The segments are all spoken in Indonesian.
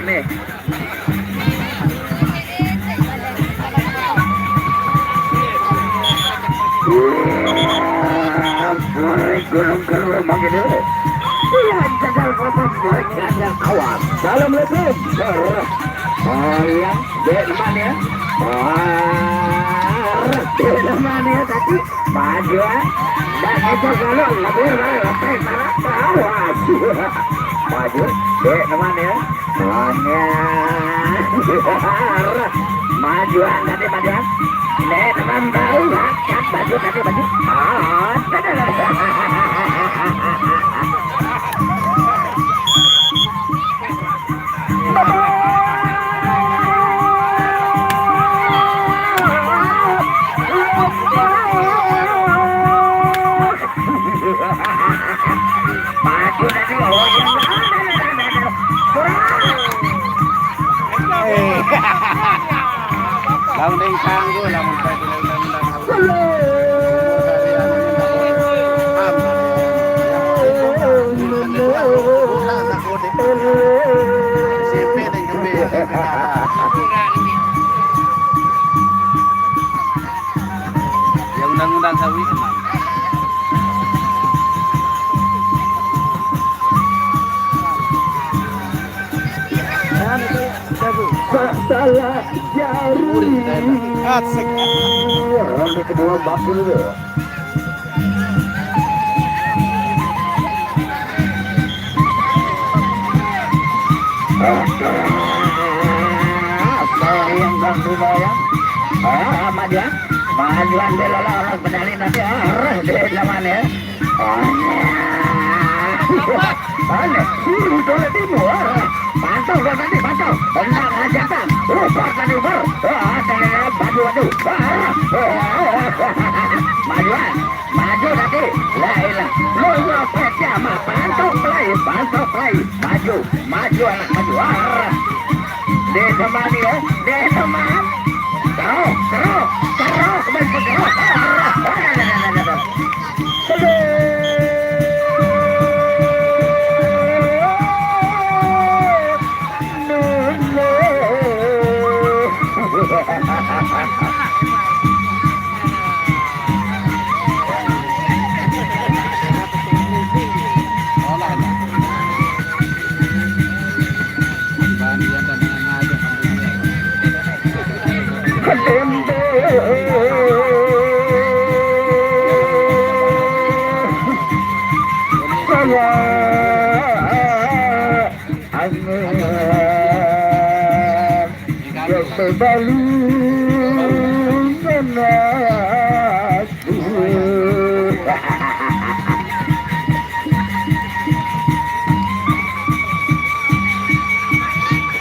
nih. Gunung Kelur begitu. Iya, jagal proses jagal awas. Assalamualaikum. Oh iya, dek mana ya? Dek mana ya tadi? Maju ya. Dan itu kalau lebih lebih awas. Maju, dek mana ya? Mana? Maju tadi maju. Dek teman baru kan baju tadi baju. Maju tadi Laundeng kanggo lamun tadi ya undang-undang sawi emang. salah jari. Asik. Ronde kedua bakul dulu. Yang bantu saya. Ahmad ya. Majuan deh lah orang pedali nanti arah deh namanya. Aneh, suruh dole timur. Pantau kan tadi, pantau. Tendang ajakan. Upar tadi upar. Baju. Majuan, maju tadi. Lailah. Lu pecah mah pantau play. Maju anak maju. Deh teman ya, deh teman. Terus.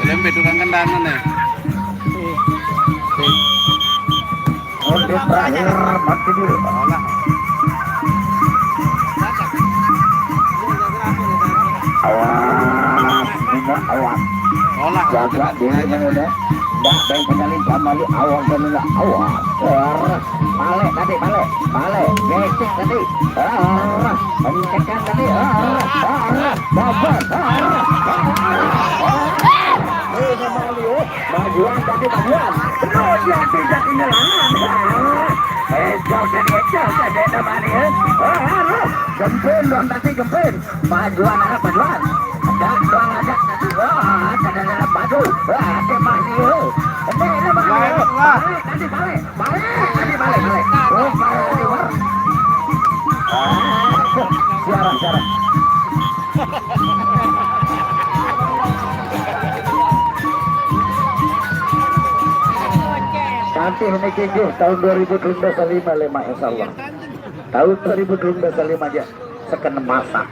Lembe tukang kendangan nih. Untuk terakhir mati dulu. Awas. Olah. Jaga dirinya udah. Dah bang penyalin kembali awal dulu awas. Balik tadi balik. Ngecek tadi. Pengecekan tadi. Babat. Majuan tadi majuan. Terus yang tidak kehilangan. Ejau tadi namanya. Gempin dong tadi gempin. Majuan anak majuan. Ada doang ada tadi. Ada baju. Kemah dia. Balik tadi balik. Oh balik. Siarah. Nanti ini keju tahun 2025 lema insyaallah. Tahun 2025 aja sekan masak.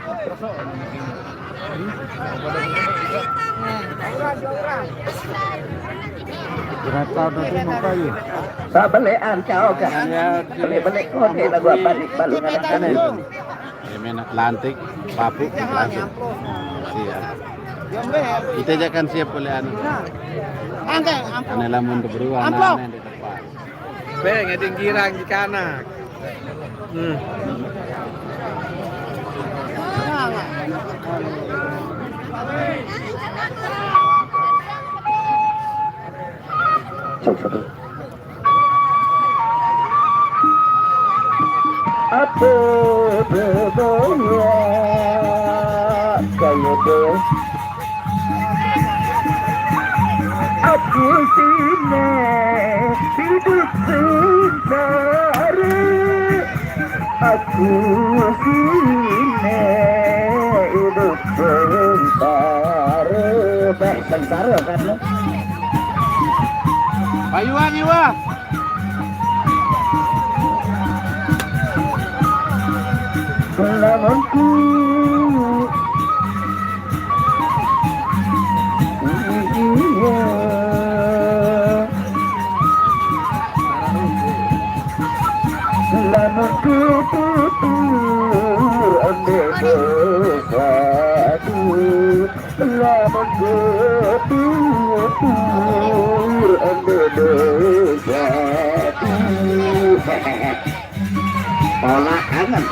Sa balian kau kan. Balik oke lah gua balik balungan kan. Menak lantik, papuk lantik. Siap. Kita ajakan siap oleh anu. Ane lamun keberuan ane di depan. Beng, eding girang di kanak. Aku sini hidup sengsara. Aku sini hidup sengsara. Sengsara kan lo? Payuan Iwa. Kelamanku Kelamanku tutur ambil bersatu. Kelamanku tutur ambil bersatu. Olah kangen.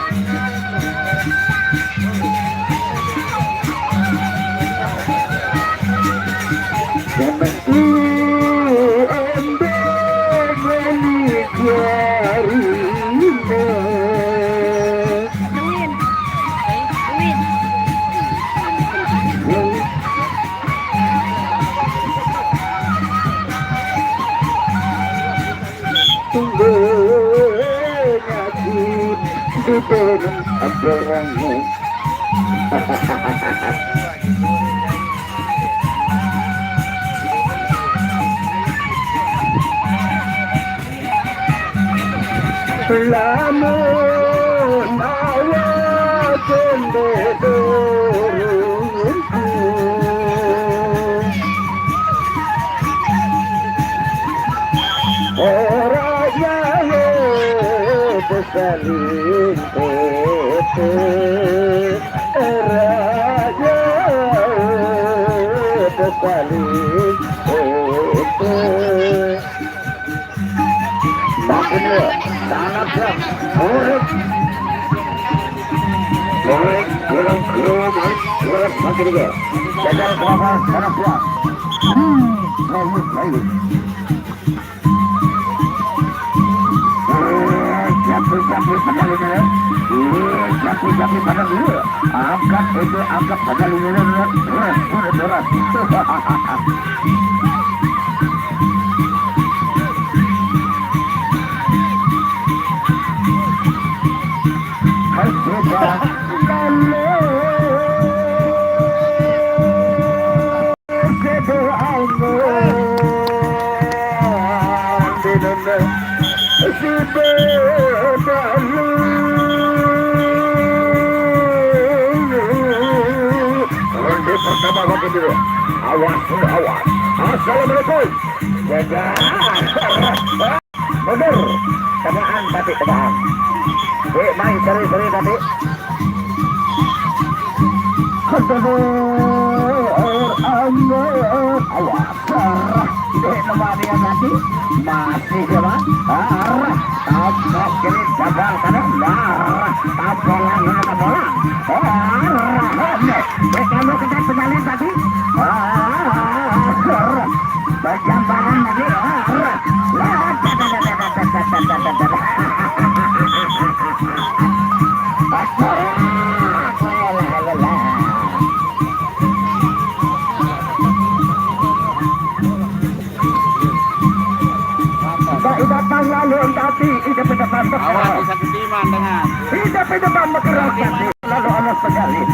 Seperti embel milik jarinya. Penyakit di dalam acaranya. Lamun awak cendedurunku, orangnya bersalin tete, orangnya bersalin tete. Makanya tanah murid kurang makin juga jalan kelapa tanah kuat lalu jatuh pedalinya jatuh pada dulu angkat pedalinya berat Awas. Assalamualaikum. Jaga. Mundur. Tebakan tapi tebakan. Main seri tadi. Awas. Nemani yang nanti masih jalan. Tabrak kiri jagal kanan. Tabrak bola. Kamu kita penyalin tadi. Berjambangan lagi. Datang lalu tapi tidak berdepan Awas bisa ketiman dengan. tidak berdepan bergerak lalu anak sekali.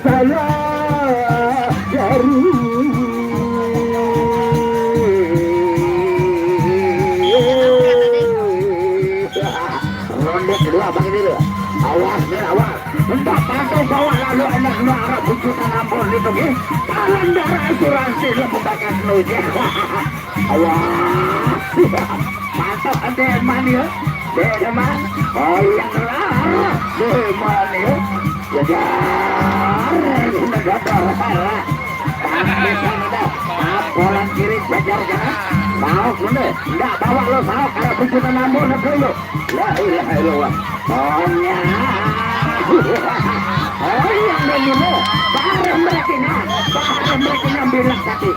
Saya dari ronde kedua bagi dulu. Awas. Entah pakai bawa lalu anak arah bujukan ampun itu ke. Tangan darah asuransi lo membakas nuja. Awas. Mantap ada yang mani ya. Teman. Oh yang lah. Teman ya. Jajar, sudah gatal lah. Bisa mudah. Bola kiri jajar kanan. Mau sudah, enggak bawa lo mau karena bujukan ampun dulu. La ilaha illallah. Oh ya. hilang tadi.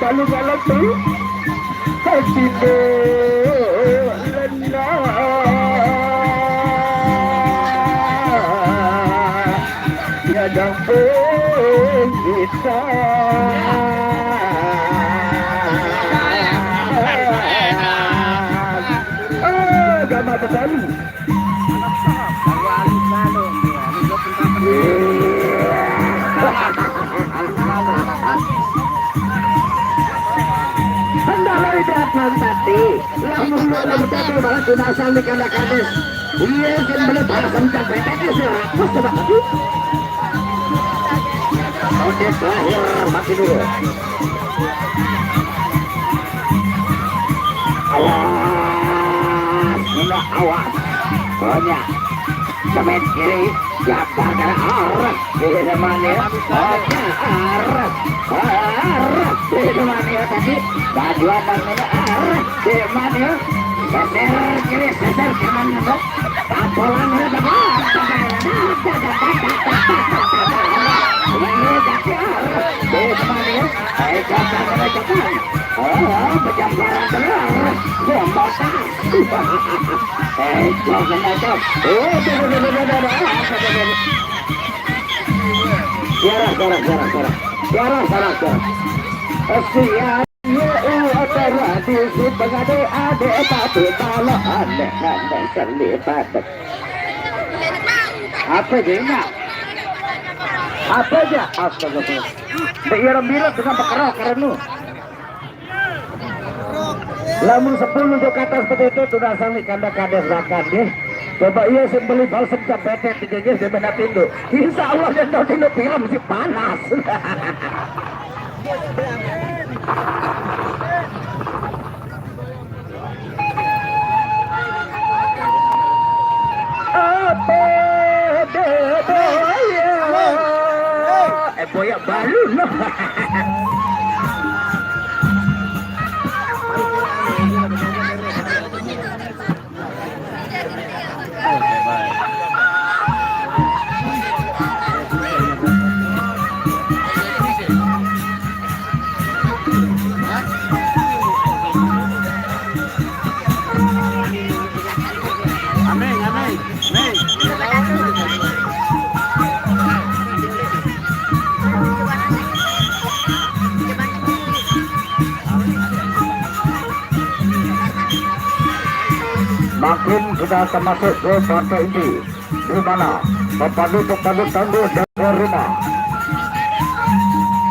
Balu galak tu, hati lena, ya dapat kita. Gambar betul. Nanti, lamun tapi malah tunasal di kandang-kandang. Iya, kan boleh balas kencang beteknya sih. Mas coba tapi. Oke, terakhir mati dulu. Awas, sudah awas. Banyak. Semen kiri, siapa kena arah di depannya? Oke, arah. Di depannya tadi. Bajuan dan ini arah di depannya. Seser kiri, seser kanan itu. Tampolan ini depan. Ini jadi arah di depannya. Cepat, cepat. Oh, penjambaran telur. Jembatan. Jangan aja. Tiara. Sian operasi si pengade ade tapi kalau aneh terlibat. Apa dia? Apa aja? Astagfirullah. Biar dengan berkerok karena lamun 10 untuk kata seperti itu sudah sampai kandang-kandang zakat ya. Coba iya sembeli bal sencap betet di jenis di benak tindu. Insya Allah yang tahu tindu film mesti panas. Apa boya? Boya baru loh. Makin sudah termasuk ke partai ini, di mana pepadu tangguh dan rumah.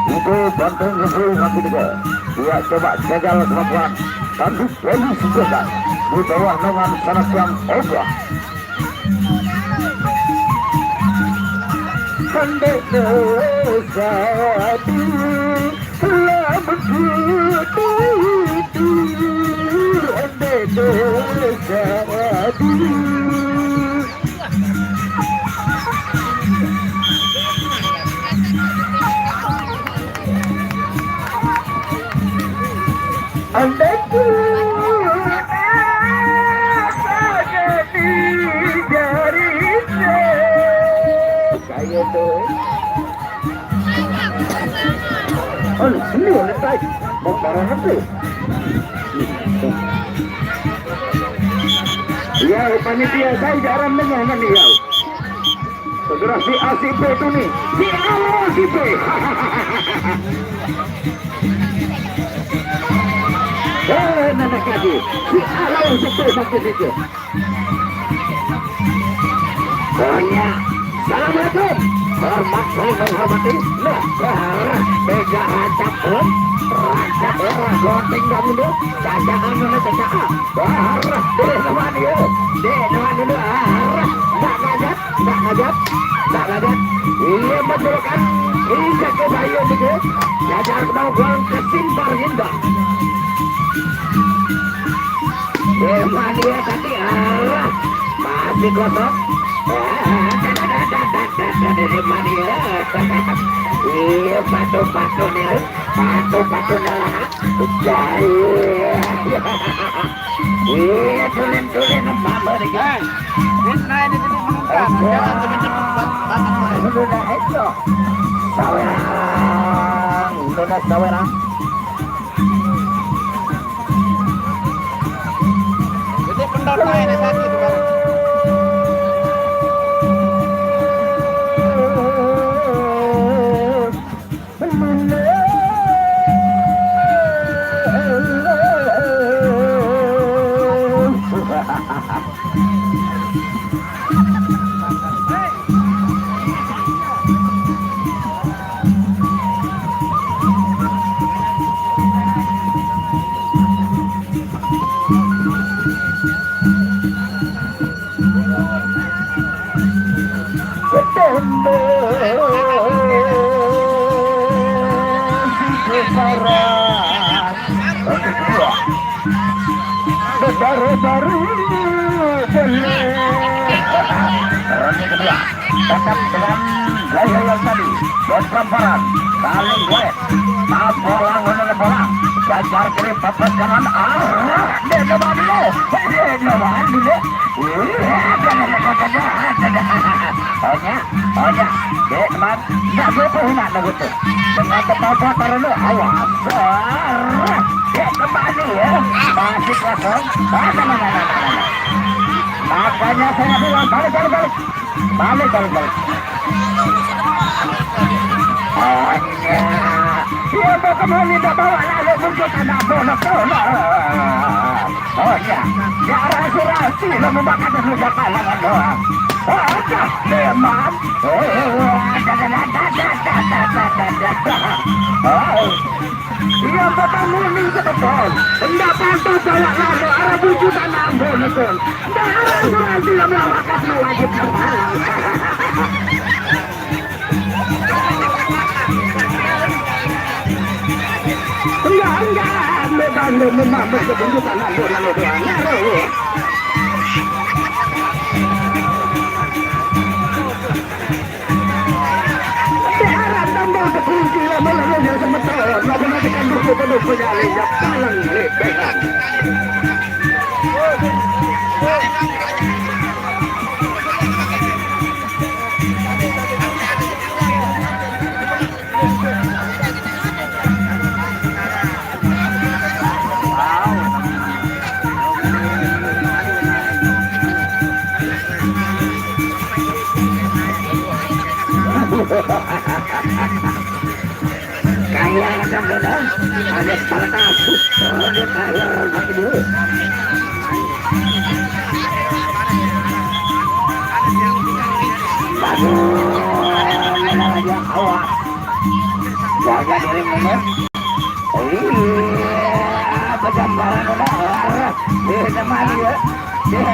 Itu Banten Rebul masih juga. Dia coba jagal kemampuan tandu polisi juga di bawah naungan sanak yang obah. Kandek dosa di selamat itu. Andaku jadi jarinya kayak tuh. Oh, ini oleh tay, mau parah nanti. Ya, panitia saya jarang dengar dia. Segera si ACP itu nih, si ACP. Nanak lagi, si ACP maksud itu. Pokoknya, assalamualaikum. Hormat saya menghormati. Nah, bega rancak pun. Rancak orang gonting kamu dulu. Cacakan mana cacak. Barah, deh teman dia. Deh teman dulu. Tak ngajak. Iya betul kan. Ini ke bayu gitu. Cacar mau buang ke simpar indah. masih kosong. Iya, patu-patu nih, patu-patu lah. Iya, tulen-tulen apa nih guys? Sudah itu, sawerang, sudah sawerang. Jadi pendor lain sakit bang. Baru-baru ronde kedua tetap dengan gaya yang tadi berperan saling duet bolang menuju bolang gajar kiri papas kanan dia coba dulu hanya dek teman nggak betul nak begitu dengan kepala karena awas dek kembali ya masih kosong makanya saya bilang balik dia mau kembali tak bawa lalu mungkin anak bonus ya rasi lo membakar dulu kalangan doang teman dia bakal muning ke depan tidak pantas bawa lalu arah bujukan bonus dan rasi lo melawakan wajib kembali. Enggak, memang berkebutuhan lalu doang. Daerah tambah kekunci lama-lama sementara matematika dulu punya lihat palang lepehan. Kaya ada benar, ada panas, ada kaya lagi dulu. Bagus, awas, jaga diri mana? Iya, bergambaran benar. Dia teman dia, Iya,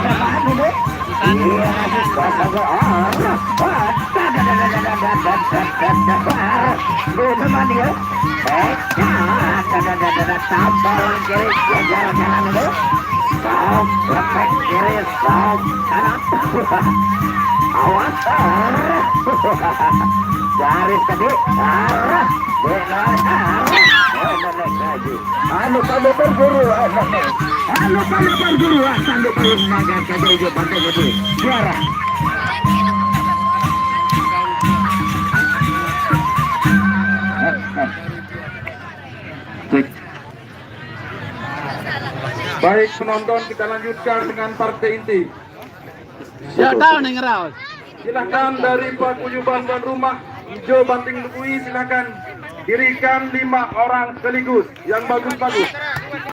tambalan kiri jalan kanan itu stop lepek kiri stop kanan awas garis tadi anu pada berburu sambil terus magang ke tujuh pantai itu juara. Baik penonton, kita lanjutkan dengan partai inti. Siapa nih ngeraus? Silakan dari paguyuban tuan rumah hijau banting lukui, silakan dirikan 5 orang sekaligus yang bagus-bagus.